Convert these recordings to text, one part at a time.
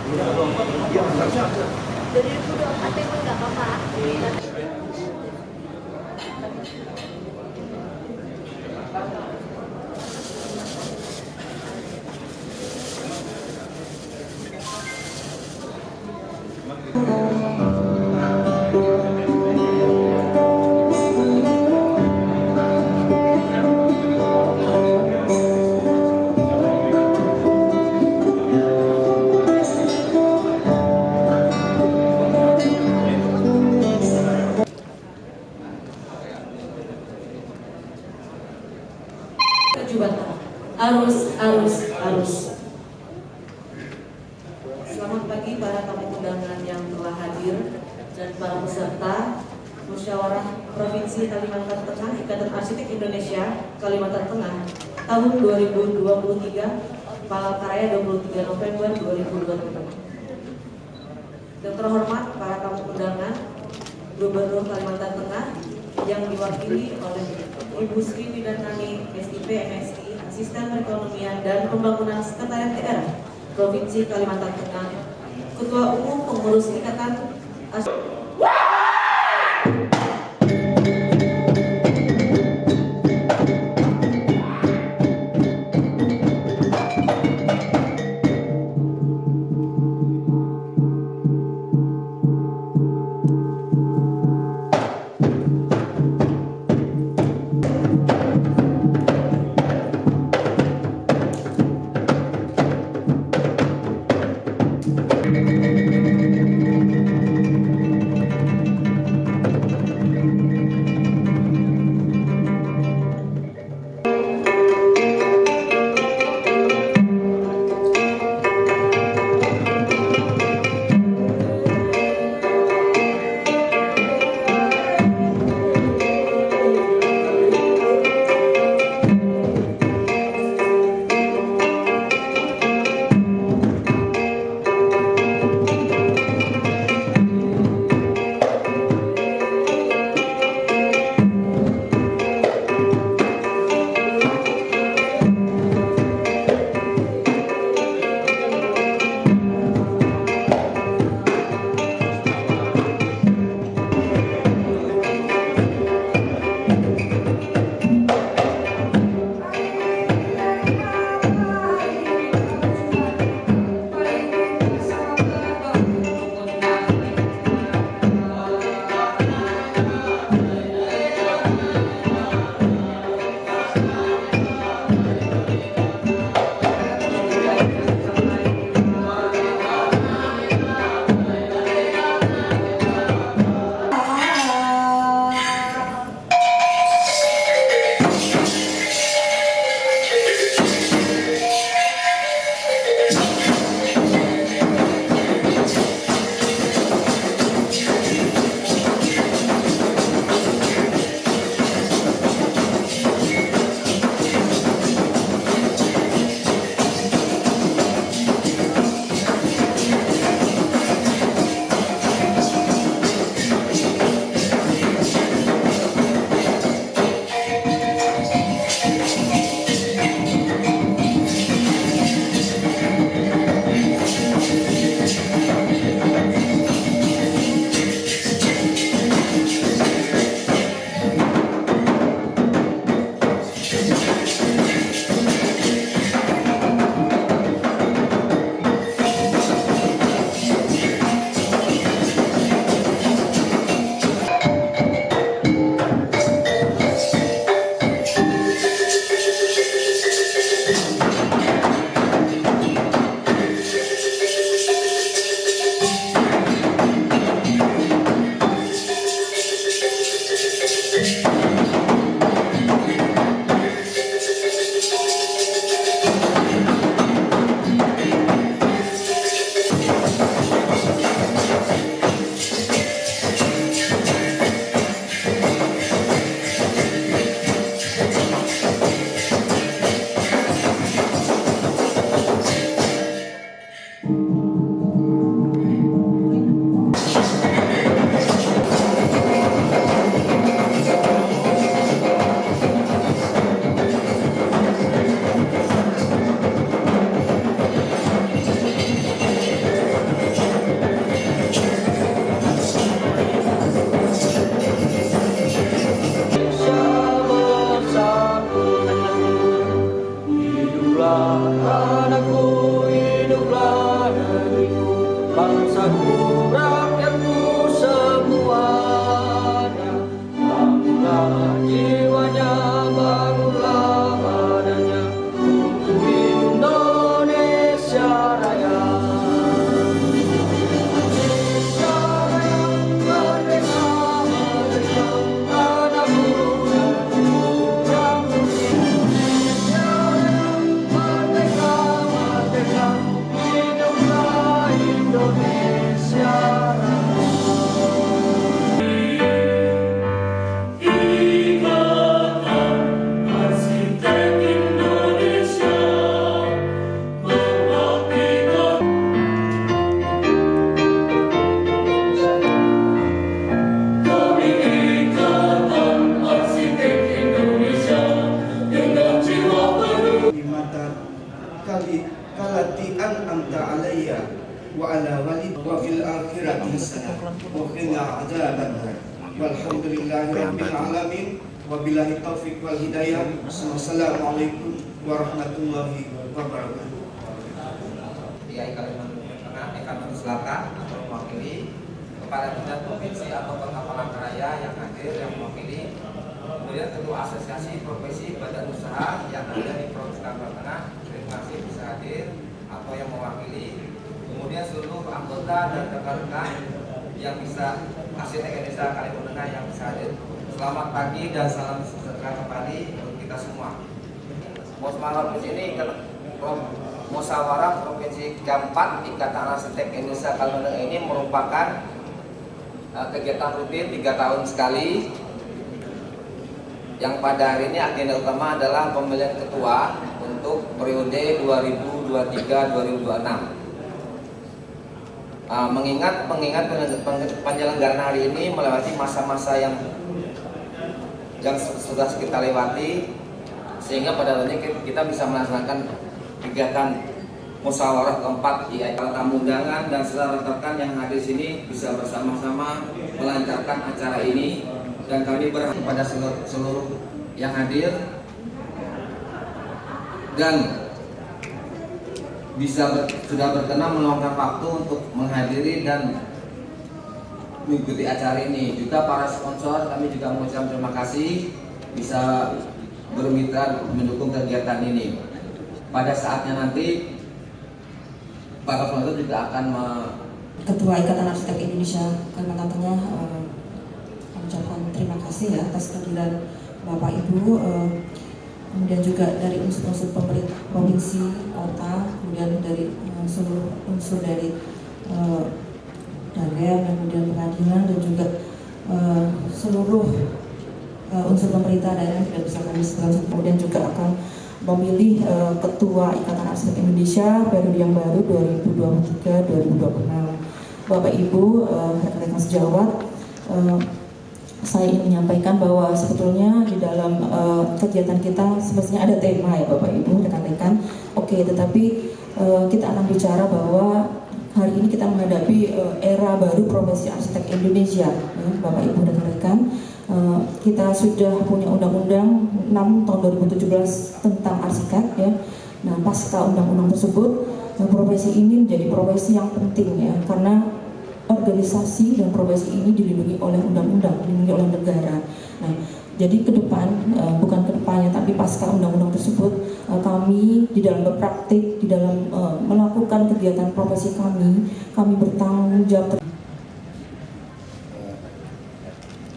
2024 emang nggak apa-apa. Arus. Selamat pagi para tamu undangan yang telah hadir dan para peserta Musyawarah Provinsi Kalimantan Tengah Ikatan Arsitek Indonesia Kalimantan Tengah tahun 2023 Palangkaraya 23 November 2024. Yang terhormat para tamu undangan Gubernur Kalimantan Tengah yang diwakili oleh Ibu Sri Widantani SIP MSI, Asisten Perekonomian dan Pembangunan Sekretariat Daerah Provinsi Kalimantan Tengah, Ketua Umum Pengurus Ikatan bangsaku, rakyatku semuanya. Bangunlah jiwanya, bangunlah badannya untuk Indonesia Raya. Indonesia Raya, merdeka, merdeka, anak muda yang suci. Indonesia Raya, merdeka, merdeka, hiduplah Indonesia Raya. kalati an'amta alayya wa ala walid wa fil akhirati hasanah wa qina adzabannar. Walhamdulillahi rabbil alamin wa billahi taufiq wal hidayah. Wassalamualaikum warahmatullahi wabarakatuh. DKI Kalimantan Tengah, Kalimantan Selatan atau mewakili kepala dinas provinsi atau Kota Palangkaraya yang hadir, yang mewakili, kemudian ketua asosiasi profesi badan usaha yang ada di Provinsi Kalimantan Tengah, terima kasih bisa hadir atau yang mewakili, kemudian seluruh anggota dan rekan-rekan yang bisa Arsitek Indonesia Kalimantan Tengah yang bisa hadir. Selamat pagi dan salam sejahtera kembali untuk kita semua. Musyawarah di sini Musyawarah Provinsi keempat Ikatan Arsitek Indonesia Kalimantan Tengah ini merupakan kegiatan rutin 3 tahun sekali, yang pada hari ini agenda utama adalah pemilihan ketua untuk periode 2023-2026. Mengingat penyelenggaraan hari ini melewati masa-masa yang sudah kita lewati, sehingga pada hari ini kita bisa melaksanakan kegiatan musyawarah keempat para tamu undangan dan saudara rekan yang hadir sini bisa bersama-sama melancarkan acara ini, dan kami berharap kepada seluruh yang hadir dan sudah berkenan meluangkan waktu untuk menghadiri dan mengikuti acara ini. Juga para sponsor, kami juga mengucapkan terima kasih bisa bermitra mendukung kegiatan ini. Pada saatnya nanti para sponsor juga akan Ketua Ikatan Arsitek Indonesia Kalimantan Tengah mengucapkan terima kasih ya atas kehadiran Bapak Ibu, kemudian juga dari unsur-unsur pemerintah provinsi, kota, kemudian dari seluruh unsur dari Darem, kemudian pengadilan, dan juga seluruh unsur pemerintah daerah yang tidak bisa kami sebutkan. Kemudian juga akan memilih Ketua Ikatan Arsitek Indonesia periode yang baru 2023-2026. Bapak Ibu, rekan-rekan sejawat, saya ingin menyampaikan bahwa sebetulnya di dalam kegiatan kita semestinya ada tema ya Bapak Ibu, rekan-rekan. Oke, tetapi kita akan bicara bahwa hari ini kita menghadapi era baru profesi arsitek Indonesia, ya, Bapak Ibu dan rekan-rekan. Kita sudah punya Undang-Undang 6 tahun 2017 tentang arsitek, ya. Nah, pasca undang-undang tersebut, profesi ini menjadi profesi yang penting, ya, karena organisasi dan profesi ini dilindungi oleh undang-undang, dilindungi oleh negara. Nah, jadi ke depan, bukan ke depannya, tapi pasca undang-undang tersebut, kami di dalam berpraktik, di dalam melakukan kegiatan profesi kami bertanggung jawab.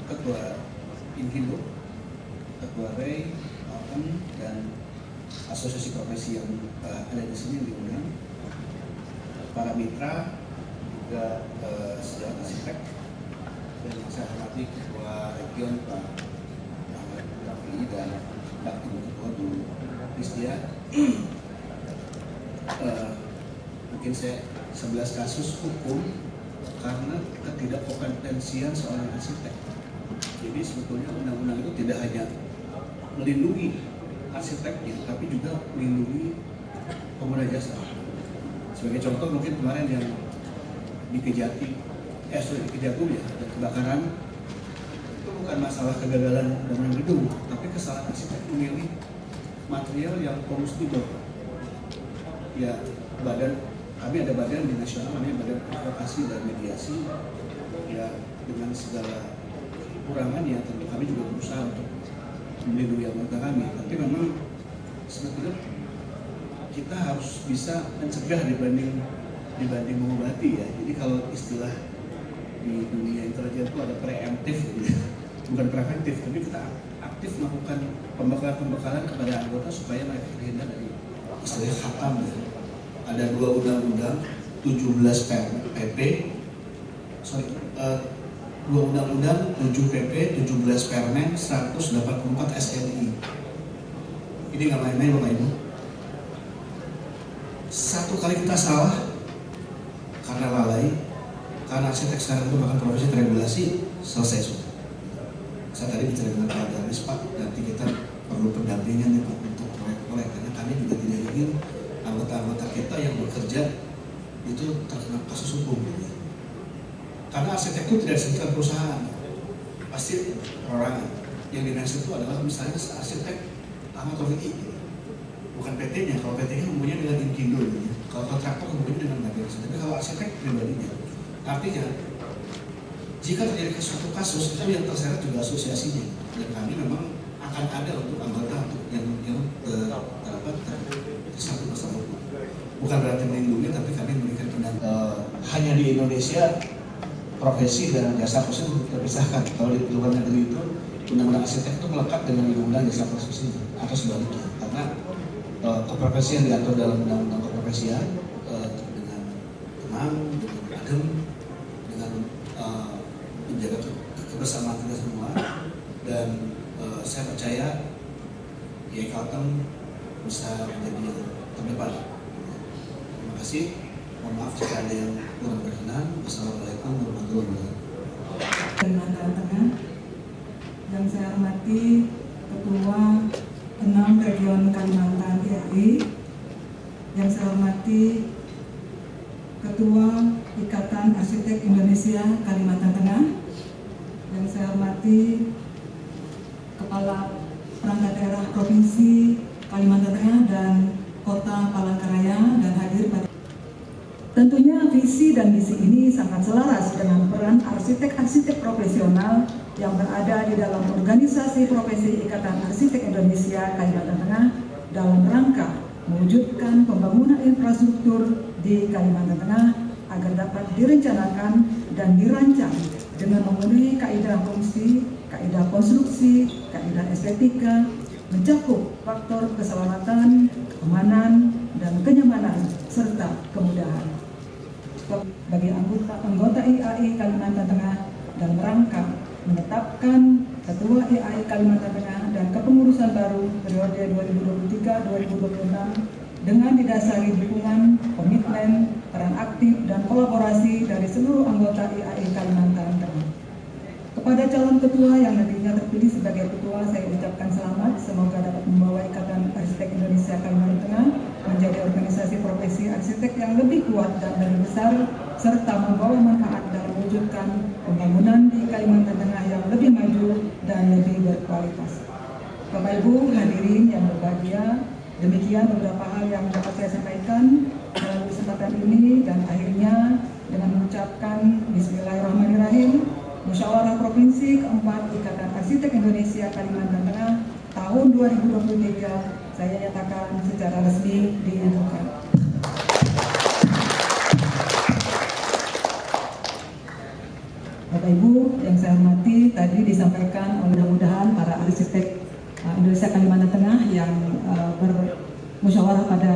Ketua Inkindo, Ketua REI, dan asosiasi profesi yang ada di sini diundang, para mitra, juga sejawat arsitek, dan saya hormati Ketua Region Pak Ahmad Rafi dan Pak Ketua Bu Kristia. Mungkin saya 11 kasus hukum karena ketidakkompetensian seorang arsitek. Jadi sebetulnya undang-undang itu tidak hanya melindungi arsiteknya, tapi juga melindungi pengguna jasa. Sebagai contoh mungkin kemarin yang di Kejagung ya, ada kebakaran, itu bukan masalah kegagalan bangunan gedung, tapi kesalahan arsitek memilih material yang combustible. Ya, badan kami ada badan di nasional namanya Badan Advokasi dan Mediasi, ya dengan segala kekurangannya tentu kami juga berusaha untuk melindungi anggota kami, tapi memang sebetulnya kita harus bisa mencegah dibanding mengobati ya. Jadi kalau istilah di dunia intelijen itu ada preemptif, gitu. Bukan preventif, tapi kita aktif melakukan pembekalan kepada anggota supaya mereka terhindar dari istilah khatam. Ya. Ada 2 undang-undang, 17 PP, 2 undang-undang, 7 PP, 17 Permen, 184 SNI. Ini nggak main-main Bapak Ibu. Satu kali kita salah karena lalai, karena arsitek sekarang itu bahkan profesi teregulasi, selesai sudah. Saya tadi bicara dengan Pak Darwis, Pak, nanti kita perlu pendampingan nih Pak untuk proyek-proyek, karena kami juga tidak ingin anggota-anggota kita yang bekerja itu terkena kasus hukum. Gitu. Karena arsitek itu tidak disebutkan perusahaan, pasti perorangan. Yang dinas itu adalah misalnya arsitek Ahmad Taufik, gitu. Bukan PT-nya. Kalau PT-nya hubungannya dengan Inkindo, gitu. Kalau kontraktor hubungannya dengan BPS. Tapi kalau arsitek pribadinya, artinya jika terjadi suatu kasus itu yang terseret juga asosiasinya. Dan kami memang akan ada untuk anggota yang tersangkut masalah hukum. Bukan berarti melindungi, tapi kami memberikan pendampingan. Hanya di Indonesia profesi dan jasa khusus terpisahkan. Kalau di luar negeri itu undang-undang arsitek itu melekat dengan undang-undang jasa khusus itu atau sebaliknya. Karena keprofesian diatur dalam undang-undang keprofesian dengan tenang, dengan adem, dengan menjaga kebersamaan kita semua. Dan saya percaya Kiai Kalteng bisa menjadi yang terdepan. Terima kasih. Mohon maaf jika ada yang kurang berkenan. Wassalamualaikum warahmatullahi wabarakatuh. Kalimantan Tengah, yang saya hormati Ketua 6 Region Kalimantan RI, yang saya hormati Ketua Ikatan Arsitek Indonesia Kalimantan Tengah, yang saya hormati Kepala Perangkat Daerah Provinsi Kalimantan Tengah dan Kota Palangkaraya, dan hadir pada tentunya visi dan misi ini sangat selaras dengan peran arsitek-arsitek profesional yang berada di dalam organisasi profesi Ikatan Arsitek Indonesia Kalimantan Tengah dalam rangka mewujudkan pembangunan infrastruktur di Kalimantan Tengah agar dapat direncanakan dan dirancang dengan memenuhi kaidah fungsi, kaidah konstruksi, kaidah estetika, mencakup faktor keselamatan, keamanan, dan kenyamanan serta kemudahan. Bagi anggota IAI Kalimantan Tengah dalam rangka menetapkan Ketua IAI Kalimantan Tengah dan kepengurusan baru periode 2023-2026 dengan didasari dukungan, komitmen, peran aktif, dan kolaborasi dari seluruh anggota IAI Kalimantan Tengah. Kepada calon ketua yang nantinya terpilih sebagai ketua, saya ucapkan selamat. Semoga dapat membawa Ikatan Arsitek Indonesia Kalimantan Tengah menjadi organisasi profesi arsitek yang lebih kuat dan lebih besar, serta membawa manfaat dalam mewujudkan pembangunan di Kalimantan Tengah yang lebih maju dan lebih berkualitas. Bapak Ibu hadirin yang berbahagia, demikian beberapa hal yang dapat saya sampaikan dalam kesempatan ini, dan akhirnya dengan mengucapkan Bismillahirrahmanirrahim. Musyawarah Provinsi keempat Ikatan Arsitek Indonesia Kalimantan Tengah tahun 2023 saya nyatakan secara resmi dibuka. Bapak Ibu yang saya hormati, tadi disampaikan mudah-mudahan para arsitek Indonesia Kalimantan Tengah yang bermusyawarah pada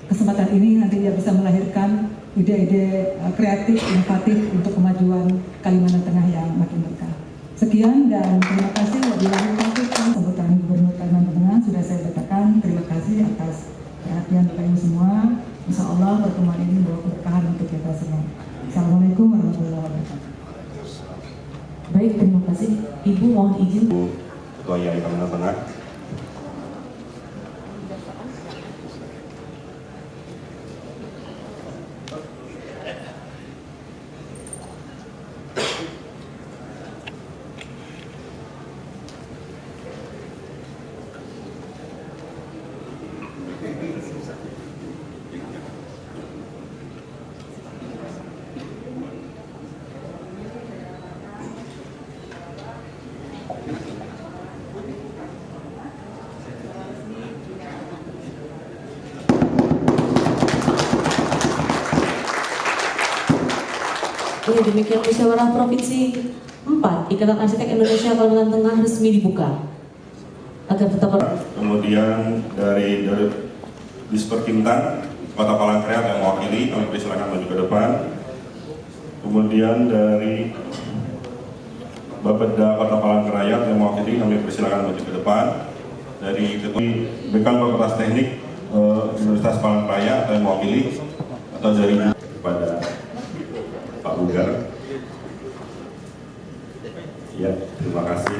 kesempatan ini nantinya bisa melahirkan ide-ide kreatif, inovatif untuk kemajuan Kalimantan Tengah yang makin berkah. Sekian dan terima kasih. Wabillahi taufiq. Sambutan Gubernur Kalimantan Tengah sudah saya bacakan. Terima kasih atas perhatian Bapak Ibu semua. Insya Allah pertemuan ini membawa keberkahan untuk kita semua. Assalamualaikum warahmatullahi wabarakatuh. Baik, terima kasih. Ibu mohon izin. Ketua IAI Kalimantan Tengah. Ya, demikian musyawarah provinsi 4 Ikatan Arsitek Indonesia Kalimantan Tengah resmi dibuka. Agar tetap Kemudian dari Disperkintan Kota Palangkaraya yang mewakili, kami persilakan maju ke depan. Kemudian dari Bapeda Kota Palangkaraya yang mewakili, kami persilakan maju ke depan. Dari Ketua Dekan Fakultas Teknik Universitas Palangkaraya yang mewakili, atau dari kepada Pak Bugar. Ya, terima kasih.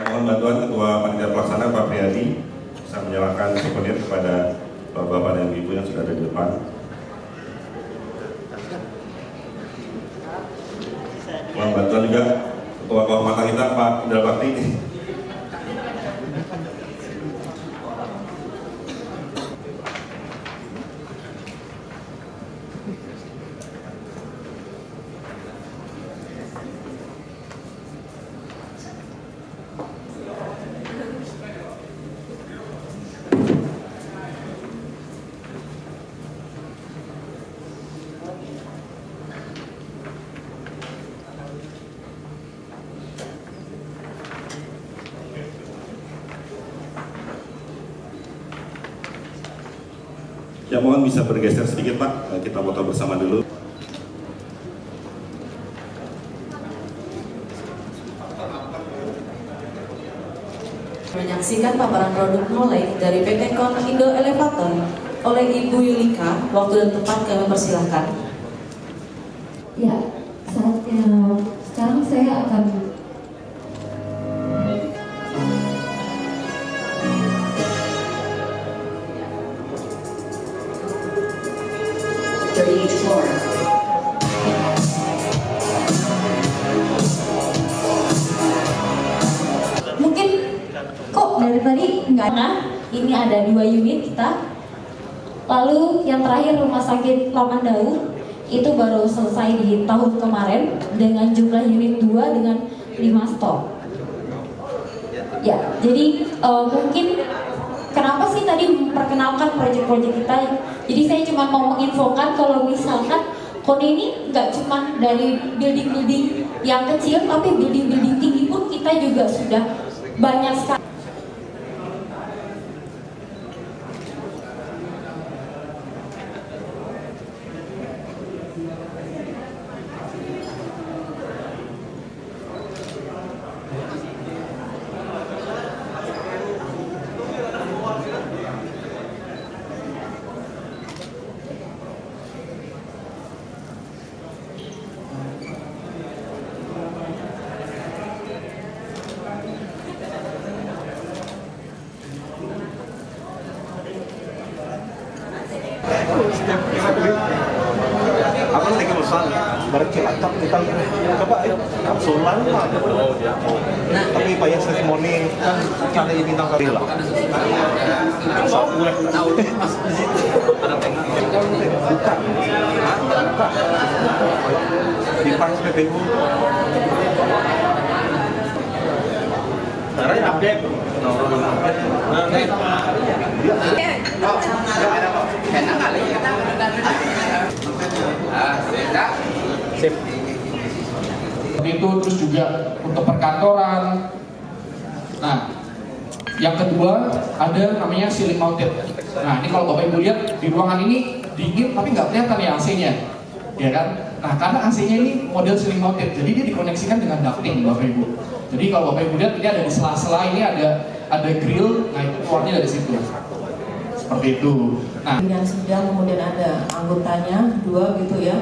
Mohon bantuan Ketua Panitia Pelaksana Pak Priyadi bisa menyerahkan souvenir kepada Bapak dan Ibu yang sudah ada di depan. Mohon bantuan juga Ketua Kehormatan kita Pak Indra Bakti. Ya, mohon bisa bergeser sedikit Pak, kita foto bersama dulu. menyaksikan paparan produk Molek dari PT Kon Indo Elevator oleh Ibu Yulika. Waktu dan tempat kami persilahkan. Ya, sekarang saya akan mungkin kok dari tadi nggak. Nah, ini ada 2 unit kita. Lalu yang terakhir Rumah Sakit Lamandau itu baru selesai di tahun kemarin dengan jumlah unit 2 dengan 5 stok. Ya, jadi mungkin kenapa sih tadi memperkenalkan proyek-proyek kita? Jadi saya cuma mau menginfokan kalau misalkan KON ini nggak cuma dari building-building yang kecil, tapi building-building tinggi pun kita juga sudah banyak sekali. Aku lagi pesan barang Cilacap kita coba kapsulan mah. Tapi bayar seremoni kan cari bintang kali lah. So gue tahu pas di situ ada buka. Di pas PPU. Sekarang update. Sip. Itu terus juga untuk perkantoran. Nah, yang kedua ada namanya ceiling mounted. Nah, ini kalau Bapak Ibu lihat di ruangan ini dingin tapi nggak kelihatan ya AC-nya, ya kan? Nah, karena AC-nya ini model ceiling mounted, jadi dia dikoneksikan dengan ducting Bapak Ibu. Jadi kalau Bapak Ibu lihat ini ada di sela-sela ini ada grill, nah itu keluarnya dari situ. Seperti itu. Nah, yang sidang kemudian ada anggotanya 2 gitu ya.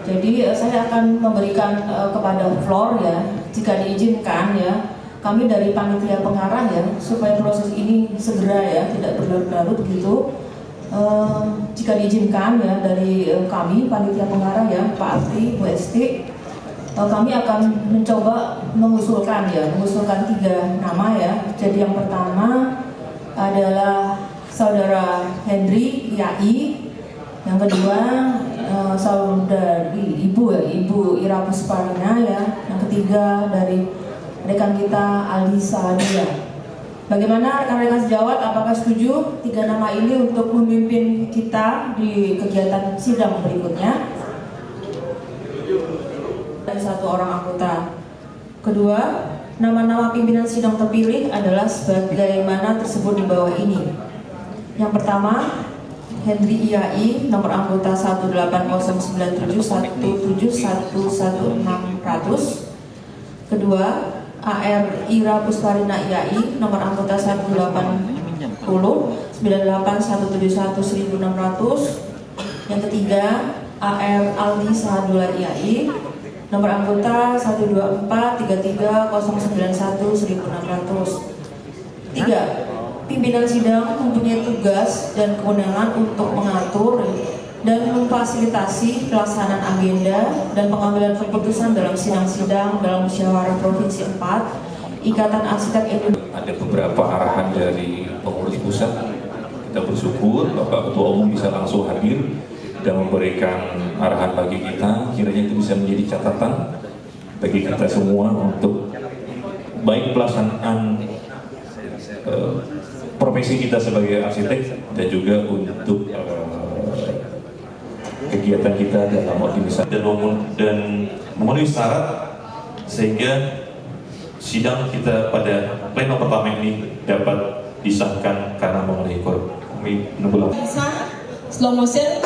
Jadi saya akan memberikan kepada floor ya, jika diizinkan ya. Kami dari panitia pengarah ya, supaya proses ini segera ya, tidak berlarut-larut gitu. Jika diizinkan ya dari kami panitia pengarah ya, Pak Arti, Bu Esti, kami akan mencoba mengusulkan 3 nama ya. Jadi yang pertama adalah Saudara Henry Yai, yang kedua saudari Ibu Ira Pusparina ya, yang ketiga dari rekan kita Alisa Dia. Bagaimana rekan-rekan sejawat, apakah setuju 3 nama ini untuk memimpin kita di kegiatan sidang berikutnya? Dan 1 orang anggota. Kedua, nama-nama pimpinan sidang terpilih adalah sebagaimana tersebut di bawah ini. Yang pertama, Hendri IAI, nomor anggota 1809717111600. Kedua, AR Ira Pusparina IAI, nomor anggota 1809817111600. Yang ketiga, AR Aldi Sahadula IAI, nomor anggota 1243309111600. 3. Pimpinan sidang mempunyai tugas dan kewenangan untuk mengatur dan memfasilitasi pelaksanaan agenda dan pengambilan keputusan dalam sidang-sidang dalam musyawarah provinsi 4 Ikatan Arsitek Indonesia. Ada beberapa arahan dari pengurus pusat. Kita bersyukur Bapak Ketua Umum bisa langsung hadir dan memberikan arahan bagi kita. Kiranya itu bisa menjadi catatan bagi kita semua untuk baik pelaksanaan profesi kita sebagai arsitek dan juga untuk kegiatan kita dalam organisasi dan memenuhi syarat sehingga sidang kita pada pleno pertama ini dapat disahkan karena memenuhi bisa slow motion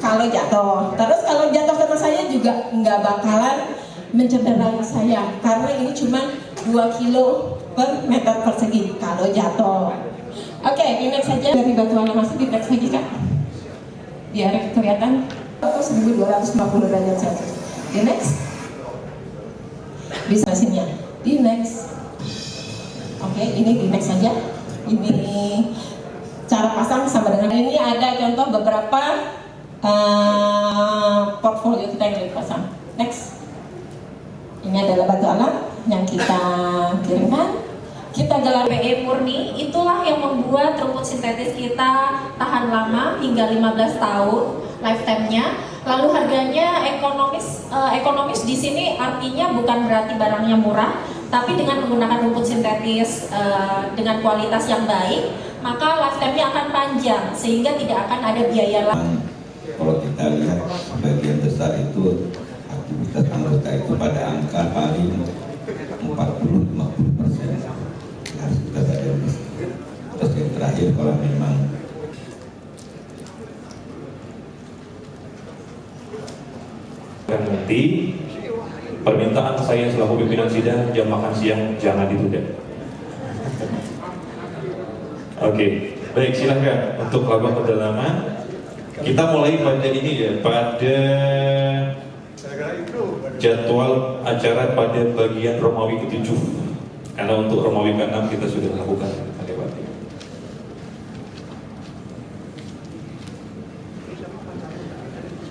kalau jatuh. Terus kalau jatuh sama saya juga nggak bakalan mencederai saya karena ini cuma 2 kilo per meter persegi kalau jatuh. Oke, di next saja dari batuannya masih di next lagi Kak. Biar kelihatan 1250 derajat Celcius. Di next. Bisa mesinnya. Di next. Oke, ini di next saja. Ini cara pasang sama dengan ini ada contoh beberapa portfolio kita yang dipasang. Next. Ini adalah batu alam yang kita kirimkan. Kita gelar PE murni, itulah yang membuat rumput sintetis kita tahan lama hingga 15 tahun lifetime-nya. Lalu harganya ekonomis di sini artinya bukan berarti barangnya murah, tapi dengan menggunakan rumput sintetis dengan kualitas yang baik, maka lifetime-nya akan panjang sehingga tidak akan ada biaya lagi. Kalau kita lihat sebagian besar itu aktivitas anggota itu pada angka paling 40-50%. Harus kita sadari. Terus yang terakhir kalau memang dan nanti permintaan saya selaku pimpinan sidang jam makan siang jangan ditunda. Oke, baik silahkan untuk melakukan pendalaman. Kita mulai pada ini ya, pada jadwal acara pada bagian Romawi ke-7. Karena untuk Romawi ke-6 kita sudah lakukan.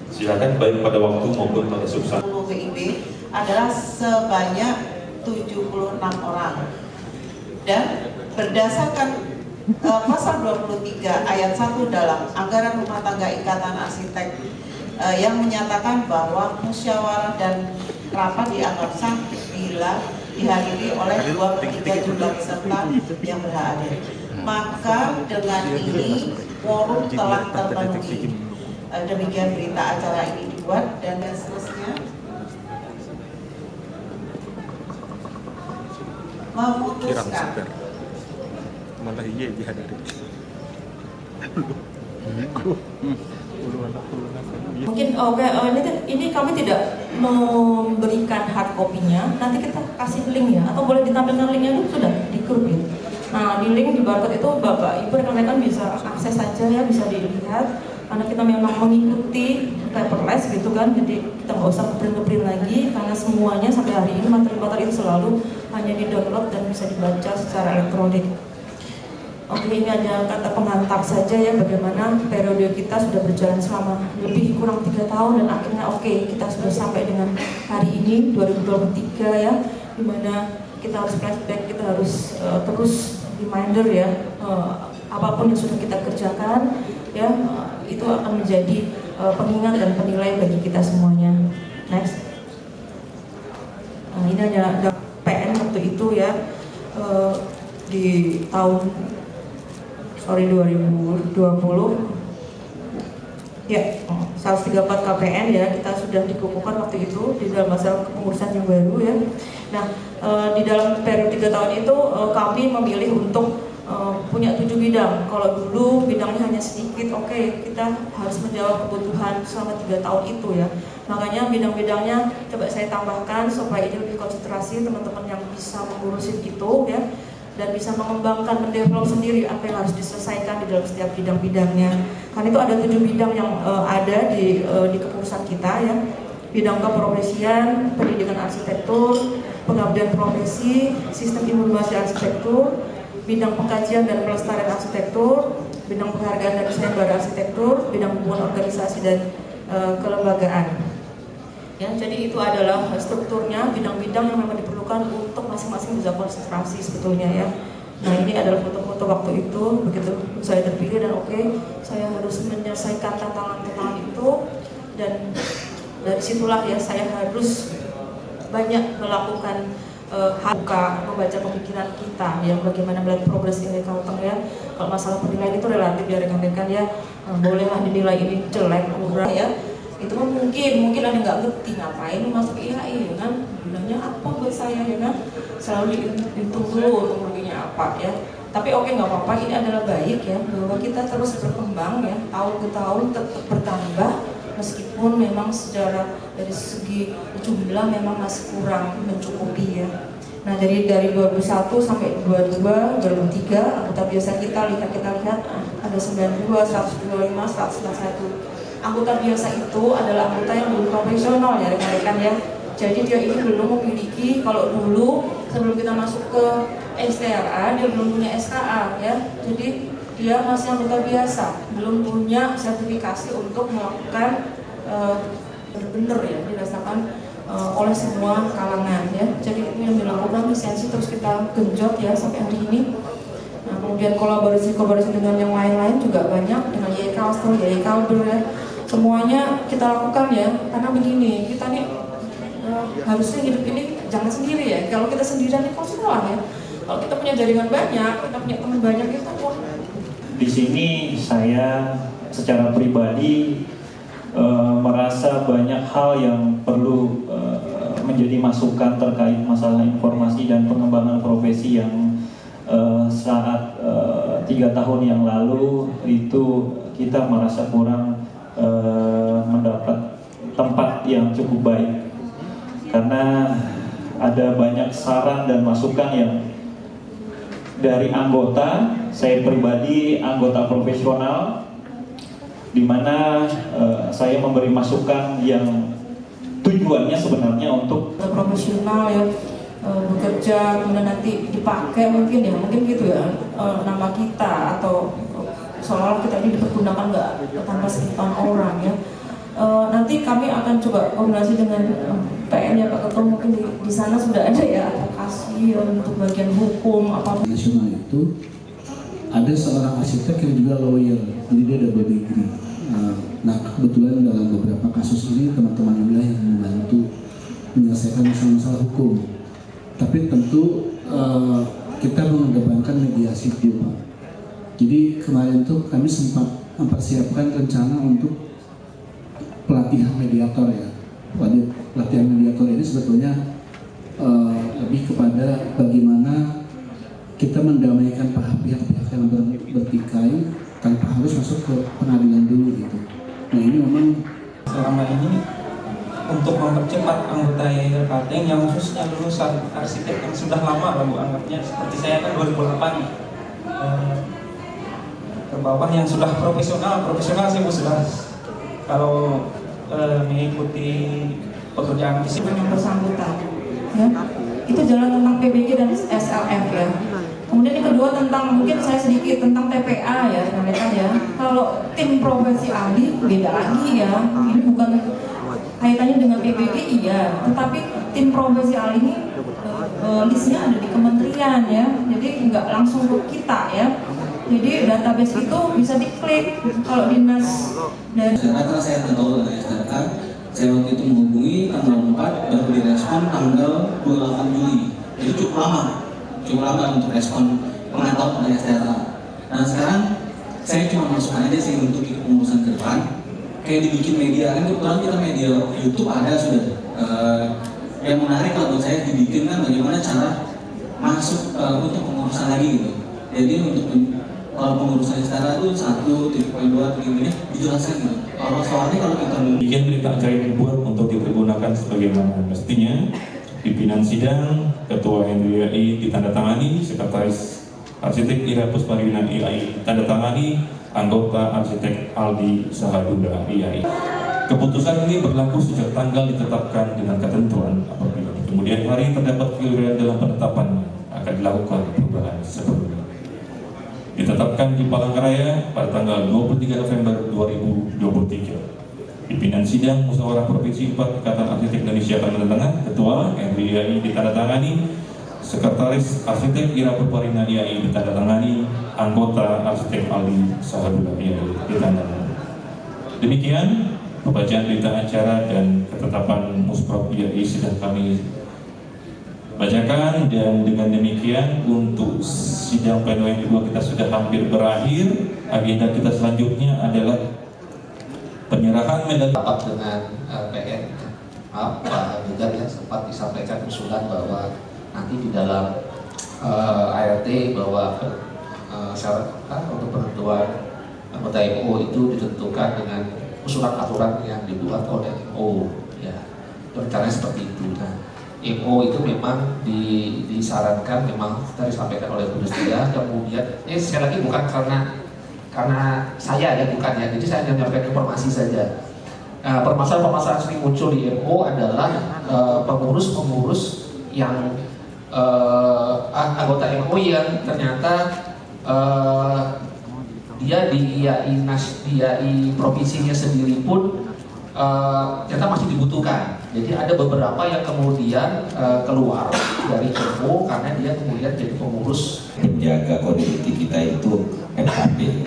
Silakan baik pada waktu maupun pada substansi. WIB adalah sebanyak 76 orang. Dan berdasarkan pasal 23 ayat 1 dalam anggaran rumah tangga Ikatan Arsitek yang menyatakan bahwa musyawarah dan rapat dianggap sah bila dihadiri oleh 2/3 jumlah peserta yang berhak hadir. Maka dengan ini quorum telah terpenuhi. Demikian berita acara ini dibuat dan seterusnya memutuskan malah iya dihadiri. Mungkin ini kami tidak memberikan hard copy-nya, nanti kita kasih link ya, atau boleh ditampilkan linknya dulu sudah di grup ya. Nah di link di barcode itu Bapak Ibu rekan-rekan bisa akses saja ya, bisa dilihat karena kita memang mengikuti paperless gitu kan, jadi kita nggak usah ngeprint lagi karena semuanya sampai hari ini materi-materi itu selalu hanya di download dan bisa dibaca secara elektronik. Oke, ini ada kata pengantar saja ya bagaimana periode kita sudah berjalan selama lebih kurang 3 tahun dan akhirnya kita sudah sampai dengan hari ini 2023 ya, dimana kita harus flashback, kita harus terus reminder ya apapun yang sudah kita kerjakan ya itu akan menjadi pengingat dan penilai bagi kita semuanya. Next. Ini ada PN waktu itu ya. di tahun 2020 ya 134 KPN ya, kita sudah dikukuhkan waktu itu di dalam masa kepengurusan yang baru ya. Nah, di dalam periode 3 tahun itu kami memilih untuk punya 7 bidang. Kalau dulu bidangnya hanya sedikit, oke, kita harus menjawab kebutuhan selama 3 tahun itu ya. Makanya bidang-bidangnya coba saya tambahkan supaya ini lebih konsentrasi teman-teman yang bisa mengurusin itu ya, dan bisa mengembangkan, mendevelop sendiri apa yang harus diselesaikan di dalam setiap bidang-bidangnya. Karena itu ada 7 bidang yang ada di kepengurusan kita ya. Bidang keprofesian, pendidikan arsitektur, pengabdian profesi, sistem informasi arsitektur, bidang pengkajian dan pelestarian arsitektur, bidang penghargaan dan sayembara arsitektur, bidang hubungan organisasi dan kelembagaan. Ya, jadi itu adalah strukturnya, bidang-bidang yang memang diperlukan untuk masing-masing bisa konsentrasi sebetulnya ya. Nah, ini adalah foto-foto waktu itu, begitu saya terpilih dan oke, saya harus menyelesaikan tantangan-tantangan itu, dan dari situlah ya saya harus banyak melakukan membaca pemikiran kita ya, bagaimana melihat progres ini Kalteng ya. Kalau masalah penilaian itu relatif ya rekan-rekan ya, bolehlah dinilai ini jelek, kurang ya. Itu kan mungkin ada nggak ngerti ngapain masuk IAI ya kan, bilangnya apa buat saya ya kan, selalu dihitung dulu teknologinya apa ya. Tapi oke, nggak apa-apa, ini adalah baik ya, bahwa kita terus berkembang ya, tahun ke tahun tetap bertambah, meskipun memang secara dari segi jumlah memang masih kurang mencukupi ya. Nah, dari 2001 sampai 2023 anggota biasa kita lihat ada 92, 125, 141. Anggota biasa itu adalah anggota yang belum profesional ya rekan-rekan ya. Jadi dia ini belum memiliki, kalau dulu sebelum kita masuk ke STRA dia belum punya SKA ya. Jadi dia masih anggota biasa, belum punya sertifikasi untuk melakukan benar-benar ya dirasakan oleh semua kalangan ya. Jadi itu yang dilakukan lisensi terus kita genjot ya sampai hari ini. Nah, kemudian kolaborasi dengan yang lain-lain juga banyak, dengan YAI Kalteng, YAI Kalber ya. Semuanya kita lakukan ya, karena begini, kita nih harusnya hidup ini jangan sendiri ya. Kalau kita sendirian ini kok salah ya. Kalau kita punya jaringan banyak, kita punya teman banyak, kita wah. Di sini saya secara pribadi merasa banyak hal yang perlu menjadi masukan terkait masalah informasi dan pengembangan profesi yang saat 3 tahun yang lalu itu kita merasa kurang mendapat tempat yang cukup baik, karena ada banyak saran dan masukan yang dari anggota, saya pribadi anggota profesional, di mana saya memberi masukan yang tujuannya sebenarnya untuk profesional ya, bekerja kemudian nanti dipakai mungkin gitu ya, nama kita atau seolah kita ini dipergunakan nggak tanpa sepengetahuan orang ya. Nanti kami akan coba koordinasi dengan PN ya Pak Ketua, mungkin di sana sudah ada ya advokasi ya, untuk bagian hukum apa nasional itu ada seorang arsitek yang juga lawyer, jadi dia double degree. Nah, kebetulan dalam beberapa kasus ini teman-teman inilah yang membantu menyelesaikan masalah-masalah hukum. Tapi tentu kita mengedepankan mediasi dulu, Pak. Jadi kemarin tuh kami sempat mempersiapkan rencana untuk pelatihan mediator ya. Pelatihan mediator ini sebetulnya lebih kepada bagaimana kita mendamaikan pihak-pihak yang bertikai tanpa harus masuk ke pengadilan dulu gitu. Nah, ini memang selama ini untuk mempercepat anggota YAI Kalteng yang khususnya lulusan arsitek yang sudah lama lah Bu, anggapnya seperti saya kan 2008 ke bawah yang sudah profesional sih Bu, sudah kalau mengikuti pekerjaan fisik yang bersangkutan ya. Itu jalan tentang PBG dan SLF ya. Kemudian yang kedua tentang, mungkin saya sedikit tentang TPA ya rekan-rekan ya. Kalau tim profesi ahli beda lagi ya. Ini bukan kaitannya dengan PBG iya, tetapi tim profesi ahli ini listnya ada di kementerian ya. Jadi nggak langsung ke kita ya. Jadi database itu bisa diklik kalau dinas dan karena saya tahu dari STRK, saya waktu itu menghubungi tanggal 4 baru direspon tanggal 28 Juli. Jadi cukup lama untuk respon pengantor dari STRA. Nah sekarang saya cuma masukkan aja sih untuk pengurusan ke depan. Kayak dibikin media, kan kebetulan kita media YouTube ada sudah. Yang menarik kalau buat saya dibikin kan bagaimana cara masuk untuk pengurusan lagi gitu. Jadi untuk kalau pengurusan STRA itu 1.2 begini dijelaskan gitu. Kalau soalnya kalau kita demikian berita acara yang dibuat untuk dipergunakan sebagaimana mestinya. Pimpinan sidang, Ketua NWI ditandatangani, Sekretaris Arsitek Ira Pusparina IAI ditandatangani, anggota Arsitek Aldi Sahaduda IAI. Keputusan ini berlaku sejak tanggal ditetapkan dengan ketentuan apabila di kemudian hari terdapat kekeliruan dalam penetapannya akan dilakukan perubahan sebelumnya. Ditetapkan di Palangkaraya pada tanggal 23 November 2023. Pimpinan Sidang Musyawarah Provinsi 4 Ikatan Arsitek Indonesia Kalimantan Tengah, Ketua NWI ditandatangani, Sekretaris Arsitek Ira Pusparina IAI ditandatangani, anggota Arsitek Aldi Sahaduda IAI ditandatangani. Demikian pembacaan berita acara dan ketetapan Musprov IAI sedang kami bacakan, dan dengan demikian untuk sidang pleno yang kedua kita sudah hampir berakhir. Agenda kita selanjutnya adalah penyerahan medali dengan PN. Maaf Pak Bidar ya, sempat disampaikan usulan bahwa nanti di dalam ART bahwa syarat untuk penentuan anggota MO itu ditentukan dengan usulan aturan yang dibuat oleh MO ya, rencananya seperti itu. Nah, MO itu memang disarankan, memang tadi disampaikan oleh Bu Destia, kemudian sekali lagi bukan karena saya ya, bukan ya, jadi saya hanya menyampaikan informasi saja. Permasalahan-permasalahan sering muncul di MO adalah pengurus-pengurus yang anggota MO yang ternyata dia di IAI provinsinya sendiri pun ternyata masih dibutuhkan. Jadi ada beberapa yang kemudian keluar dari MO karena dia kemudian jadi pengurus. Penjaga kode etik kita itu MKP.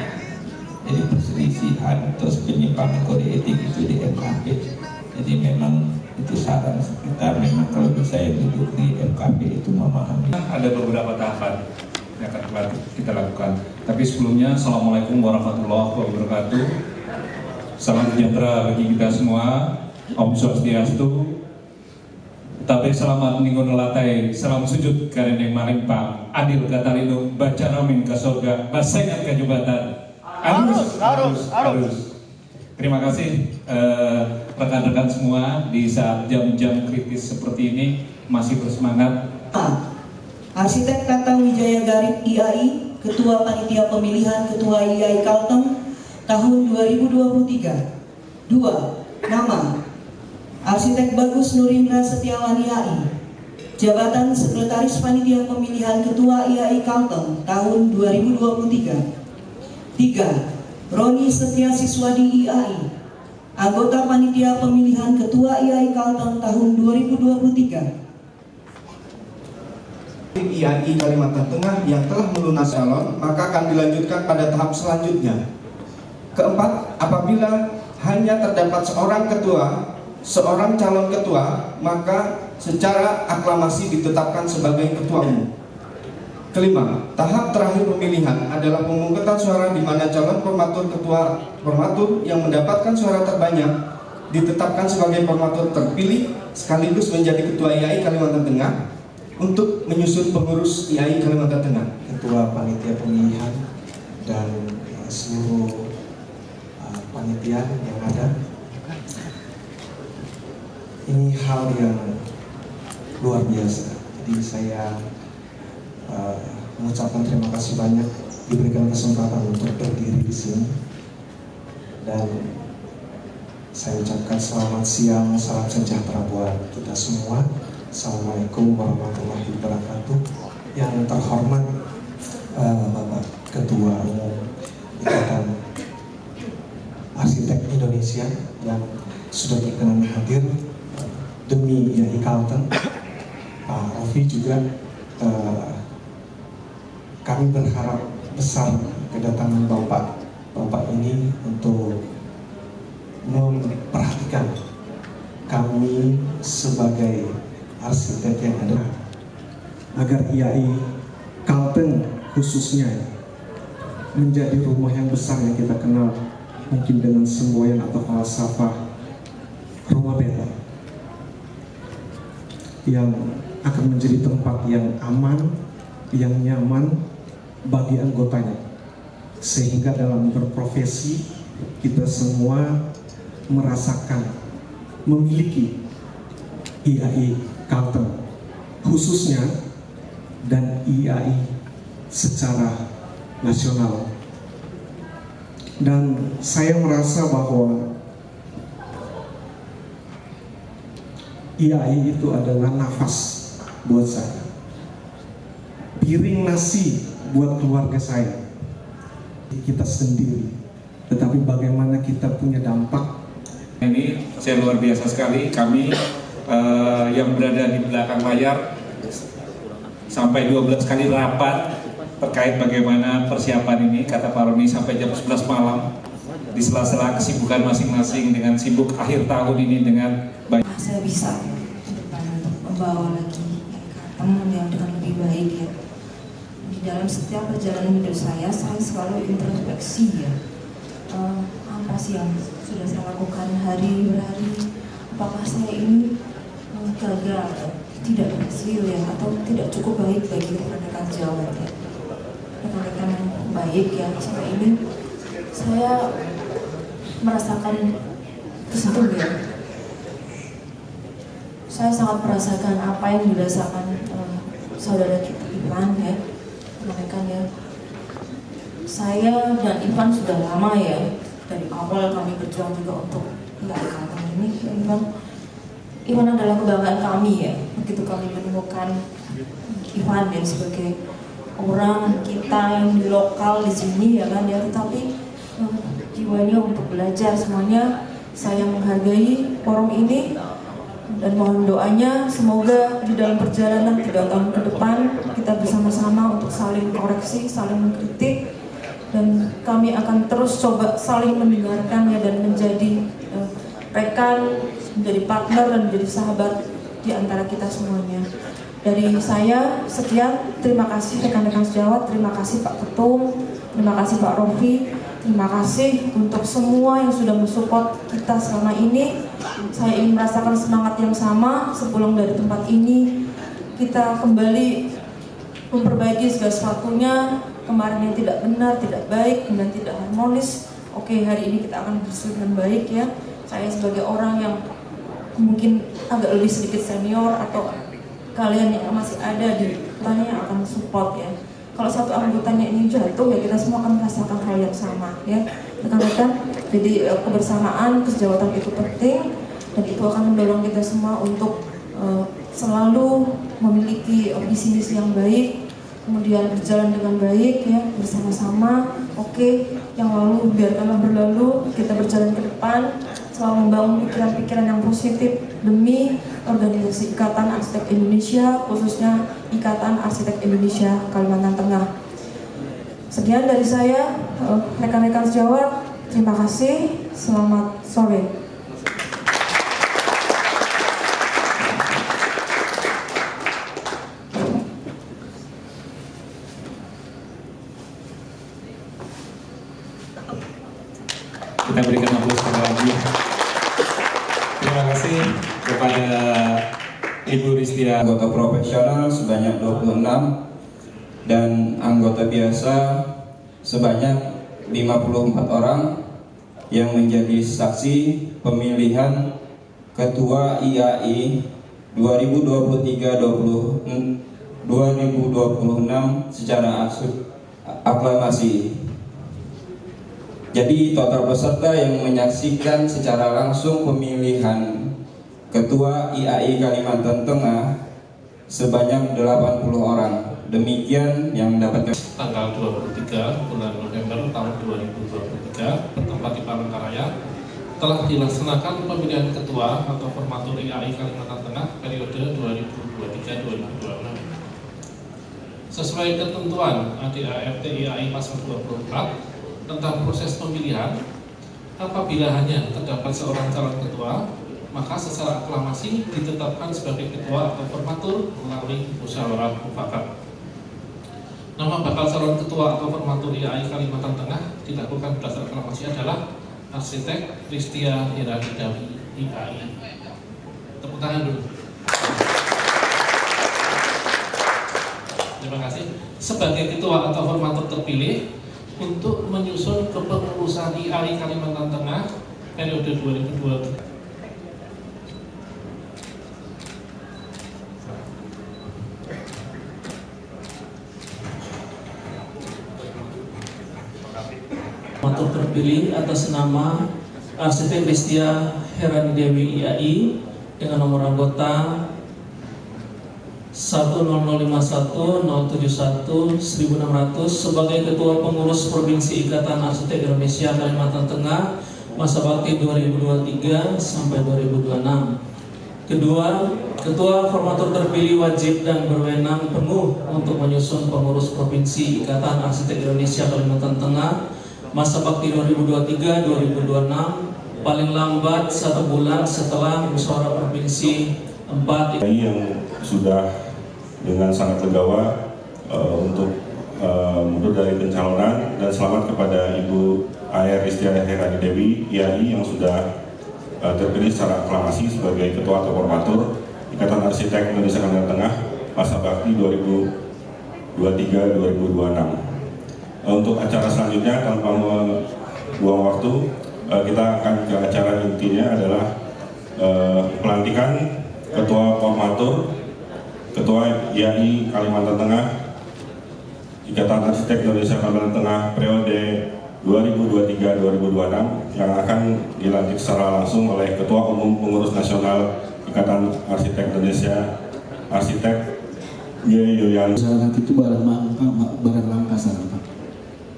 Jadi perselisihan terus penyimpangan kode etik itu di MKP. Jadi memang itu saran kita, memang kalau bisa yang duduk di MKP itu memahami. Ada beberapa tahapan yang akan kita lakukan. Tapi sebelumnya, Assalamualaikum warahmatullahi wabarakatuh. Salam sejahtera bagi kita semua. Om Swastiastu. Tapi selamat minggu nelatai, salam sujud karen yang malimpang, adil katalino, baca ramin ke surga, basengan ke jembatan. Harus. Terima kasih rekan-rekan semua di saat jam-jam kritis seperti ini masih bersemangat. Arsitek Tata Wijaya Garip IAI, Ketua Panitia Pemilihan Ketua IAI Kalteng tahun 2023. 2. Nama Arsitek Bagus Nurindra Setiawan IAI, Jabatan Sekretaris Panitia Pemilihan Ketua IAI Kalteng tahun 2023. 3. Roni Setia Siswadi IAI, Anggota Panitia Pemilihan Ketua IAI Kalteng tahun 2023. IAI Kalimantan Tengah yang telah melunasi calon, maka akan dilanjutkan pada tahap selanjutnya. Keempat, apabila hanya terdapat seorang calon ketua, maka secara aklamasi ditetapkan sebagai ketua umum. Kelima, tahap terakhir pemilihan adalah pemungutan suara di mana calon formatur yang mendapatkan suara terbanyak ditetapkan sebagai formatur terpilih sekaligus menjadi ketua IAI Kalimantan Tengah untuk menyusun pengurus IAI Kalimantan Tengah. Ketua panitia pemilihan dan seluruh panitia yang ada. Ini hal yang luar biasa. Jadi saya mengucapkan terima kasih banyak diberikan kesempatan untuk berdiri di sini, dan saya ucapkan selamat siang, salam sejahtera buat kita semua. Assalamualaikum warahmatullahi wabarakatuh. Yang terhormat Bapak Ketua Umum Ikatan Arsitek Indonesia yang sudah berkenan hadir demi IAI Kalteng, Pak Rofi juga. Kami berharap besar kedatangan Bapak ini untuk memperhatikan kami sebagai arsitek yang ada, agar IAI Kalteng khususnya menjadi rumah yang besar yang kita kenal mungkin dengan semboyan atau falsafah rumah beta yang akan menjadi tempat yang aman, yang nyaman bagi anggotanya, sehingga dalam berprofesi kita semua merasakan memiliki IAI Kalteng khususnya dan IAI secara nasional. Dan saya merasa bahwa IAI itu adalah nafas buat saya, piring nasi buat keluarga saya, kita sendiri, tetapi bagaimana kita punya dampak. Ini saya luar biasa sekali, kami yang berada di belakang layar sampai 12 kali rapat terkait bagaimana persiapan ini, kata Pak Roni, sampai jam 11 malam di sela-sela kesibukan masing-masing dengan sibuk akhir tahun ini dengan banyak. Saya bisa membawa lagi teman yang dengan lebih baik ya. Di dalam setiap perjalanan hidup saya selalu introspeksi ya. Apa sih yang sudah saya lakukan hari berhari? Apakah saya ini gagal, tidak berhasil ya, atau tidak cukup baik bagi rekan-rekan sejawat ya? Rekan-rekan yang baik ya, sampai ini saya merasakan tersentuh ya. Saya sangat merasakan apa yang dirasakan saudara kita Ivan ya, rekan ya. Saya dan Ivan sudah lama ya, dari awal kami berjuang juga untuk IAI ini. Ivan adalah kebanggaan kami ya. Begitu kami menemukan Ivan ya sebagai orang kita yang di lokal di sini ya kan ya, tetapi jiwanya untuk belajar semuanya. Saya menghargai forum ini dan mohon doanya semoga di dalam perjalanan 3 tahun ke depan kita bersama-sama untuk saling koreksi, saling mengkritik, dan kami akan terus coba saling mendengarkan ya, dan menjadi rekan, menjadi partner, dan menjadi sahabat di antara kita semuanya. Dari saya sekian, terima kasih rekan-rekan sejawat, terima kasih Pak Ketum, terima kasih Pak Rofi, terima kasih untuk semua yang sudah mensupport kita selama ini. Saya ingin merasakan semangat yang sama sepulang dari tempat ini. Kita kembali memperbaiki segala sesuatunya. Kemarin yang tidak benar, tidak baik, dan tidak harmonis. Oke, hari ini kita akan bersih dengan baik ya. Saya sebagai orang yang mungkin agak lebih sedikit senior, atau kalian yang masih ada di tanya akan support ya. Kalau satu anggotanya ini jatuh ya, kita semua akan merasakan hal yang sama ya, rekan-rekan. Jadi kebersamaan, kesejawatan itu penting, dan itu akan mendorong kita semua untuk selalu memiliki visi misi yang baik, kemudian berjalan dengan baik ya, bersama-sama. Oke, yang lalu biarkanlah berlalu, kita berjalan ke depan, selalu membangun pikiran-pikiran yang positif demi organisasi Ikatan Arsitek Indonesia, khususnya Ikatan Arsitek Indonesia Kalimantan Tengah. Sekian dari saya, rekan-rekan sejawat, terima kasih, selamat sore. Kita berikan aplaus sekali lagi. Terima kasih kepada Ibu Ristia. Anggota profesional sebanyak 26 dan anggota biasa sebanyak 54 orang yang menjadi saksi pemilihan Ketua IAI 2023-2026 secara aklamasi. Jadi total peserta yang menyaksikan secara langsung pemilihan Ketua IAI Kalimantan Tengah sebanyak 80 orang. Demikian yang mendapatkan. Tanggal 23 bulan November tahun 2023 bertempat di Palangkaraya telah dilaksanakan pemilihan ketua atau formatur IAI Kalimantan Tengah periode 2023-2026. Sesuai ketentuan ADART IAI pasal 24 tentang proses pemilihan, apabila hanya terdapat seorang calon ketua, maka secara aklamasi ditetapkan sebagai ketua atau formatur melalui musyawarah mufakat. Nama bakal calon ketua atau formatur IAI Kalimantan Tengah dilakukan berdasarkan aklamasi adalah Arsitek Ristia Hiranidawi IAI. Tepuk tangan dulu. Terima kasih. Sebagai ketua atau formatur terpilih untuk menyusun kepengurusan IAI Kalimantan Tengah periode 2023. Formatur terpilih atas nama Arsitek Ristia Hiranidawi IAI dengan nomor anggota 10051-071-1600 sebagai Ketua Pengurus Provinsi Ikatan Arsitek Indonesia Kalimantan Tengah masa bakti 2023 sampai 2026. Kedua, Ketua Formatur terpilih wajib dan berwenang penuh untuk menyusun pengurus Provinsi Ikatan Arsitek Indonesia Kalimantan Tengah masa bakti 2023-2026 paling lambat 1 bulan setelah musyawarah provinsi 4 yang sudah dengan sangat legawa untuk mundur dari pencalonan, dan selamat kepada Ibu Air Ristia Hiranidawi IAI yang sudah terpilih secara aklamasi sebagai Ketua atau Formatur Ikatan Arsitek Indonesia Kalimantan Tengah masa bakti 2023-2026. Untuk acara selanjutnya tanpa membuang waktu, kita akan ke acara intinya adalah pelantikan Ketua Formatur Ketua IAI Kalimantan Tengah Ikatan Arsitek Indonesia Kalimantan Tengah periode 2023-2026 yang akan dilantik secara langsung oleh Ketua Umum Pengurus Nasional Ikatan Arsitek Indonesia, Arsitek Yoyan. Saat itu barang langka sangat, Pak.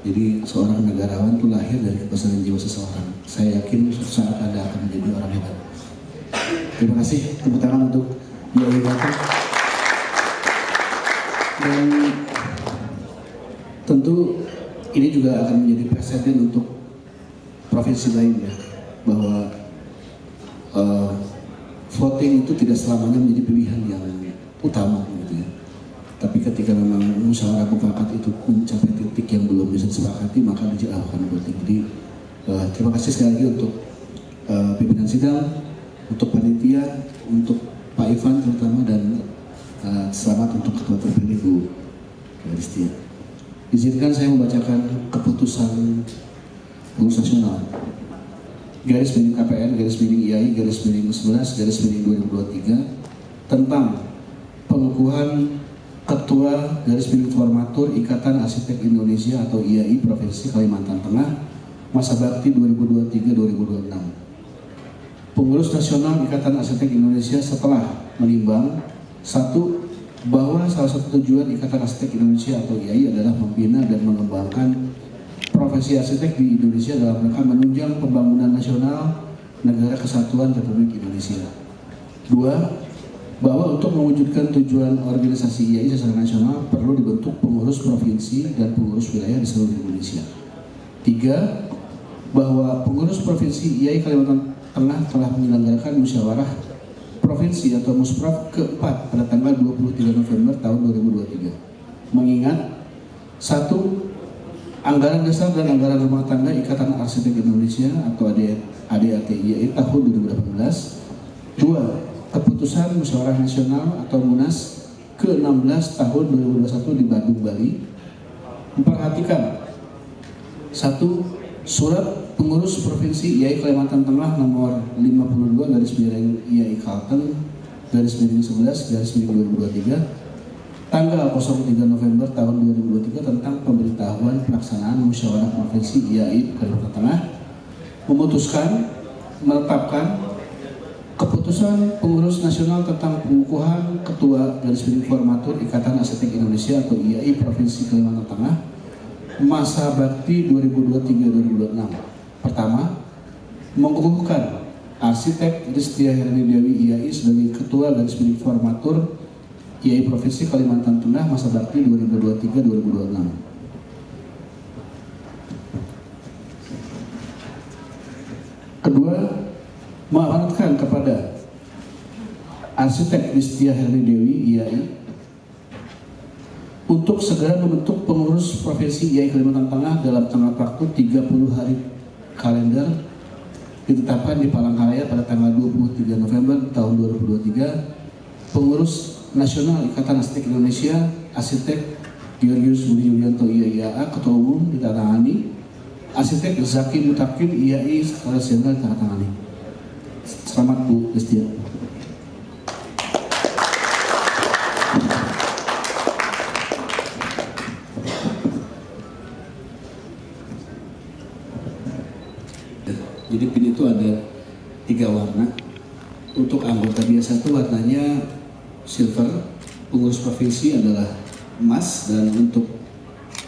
Jadi seorang negarawan itu lahir dari kebesaran jiwa seseorang. Saya yakin suatu saat Anda akan menjadi orang hebat. Terima kasih, tepuk tangan untuk Yoyan Bapak. Dan tentu ini juga akan menjadi presiden untuk provinsi lainnya, bahwa voting itu tidak selamanya menjadi pilihan yang utama, gitu ya. Tapi ketika memang musyawarah mufakat itu mencapai titik yang belum bisa disepakati, maka dilakukan voting. Jadi terima kasih sekali lagi untuk pimpinan sidang, untuk panitia, untuk Pak Ivan terutama, dan selamat untuk ketua terpilih Bu Ristia. Izinkan saya membacakan keputusan pengurus nasional garis miring KPN garis miring IAI garis miring 11 garis miring 2023 tentang pengukuhan Ketua garis miring Formatur Ikatan Arsitek Indonesia atau IAI Provinsi Kalimantan Tengah masa bakti 2023-2026. Pengurus Nasional Ikatan Arsitek Indonesia setelah menimbang 1. Bahwa salah satu tujuan Ikatan Arsitek Indonesia atau IAI adalah membina dan mengembangkan profesi arsitek di Indonesia dalam rangka menunjang pembangunan nasional Negara Kesatuan Republik Indonesia. 2. Bahwa untuk mewujudkan tujuan organisasi IAI secara nasional perlu dibentuk pengurus provinsi dan pengurus wilayah di seluruh Indonesia. 3. Bahwa pengurus provinsi IAI Kalimantan Tengah telah menyelenggarakan musyawarah provinsi atau muspraf keempat pada tanggal 23 November tahun 2023. Mengingat 1. Anggaran dasar dan anggaran rumah tangga Ikatan Arsitek Indonesia atau ADART IAI tahun 2018. 2. Keputusan Musyawarah Nasional atau Munas ke-16 tahun 2021 di Bandung, Bali. Memperhatikan 1. Surat Pengurus Provinsi IAI Kalimantan Tengah nomor 52 garis miring IAI Kalteng garis miring 11 garis miring 2023 tanggal 03 November tahun 2023 tentang pemberitahuan pelaksanaan Musyawarah Provinsi IAI Kalimantan Tengah memutuskan menetapkan Keputusan Pengurus Nasional tentang pengukuhan Ketua garis miring Formatur Ikatan Arsitek Indonesia atau IAI Provinsi Kalimantan Tengah masa bakti 2023-2026. Pertama, mengukuhkan Arsitek Ristia Hiranidawi IAI sebagai Ketua garis miring Formatur IAI Provinsi Kalimantan Tengah masa bakti 2023-2026. Kedua, mengamanatkan kepada Arsitek Ristia Hiranidawi IAI untuk segera membentuk pengurus Provinsi IAI Kalimantan Tengah dalam tengah waktu 30 hari kalender ditetapkan di Palangkaraya pada tanggal 23 November tahun 2023. Pengurus Nasional Ikatan Arsitek Indonesia, Arsitek Georgius Budi Yulianto IAIA, Ketua Umum ditandatangani. Arsitek Zaki Mutakin IAI Sekretaris Jenderal ditandatangani. Selamat Bu Destia. Jadi pin itu ada 3 warna. Untuk anggota biasa itu warnanya silver, pengurus provinsi adalah emas, dan untuk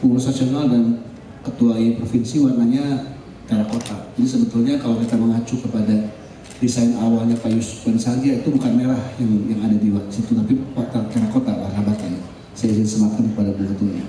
pengurus nasional dan ketua IAI provinsi warnanya terakota. Jadi sebetulnya kalau kita mengacu kepada desain awalnya Pak Yusuf Saja itu bukan merah yang ada di situ, tapi terakota warna bata. Saya izin sematkan kepada Bu Ketua.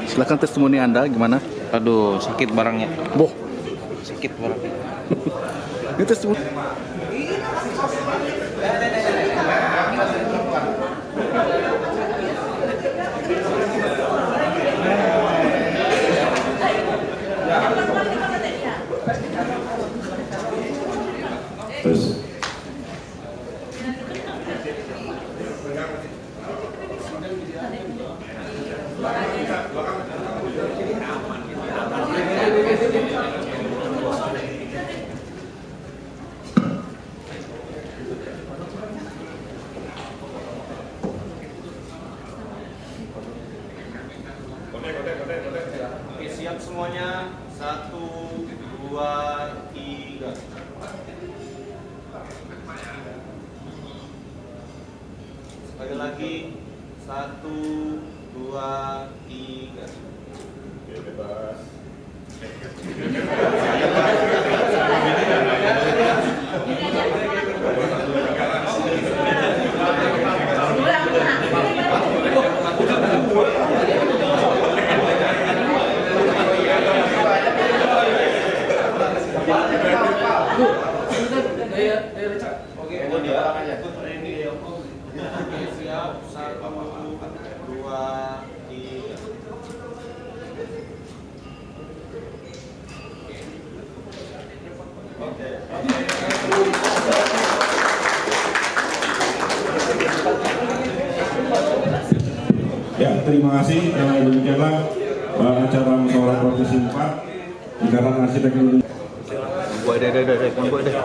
Silakan testimoni Anda gimana? Aduh, sakit barangnya. Boh, sakit barangnya. Ini testimoni. Terus. Oke, siap semuanya. 1, 2, 3. Sekali lagi. 1, 2, 3. Bebas. Siap, 1, 2, 3. Ya, terima kasih. Demikianlah acara musyawarah provinsi 4 Ikatan Arsitek Indonesia. Buat deh.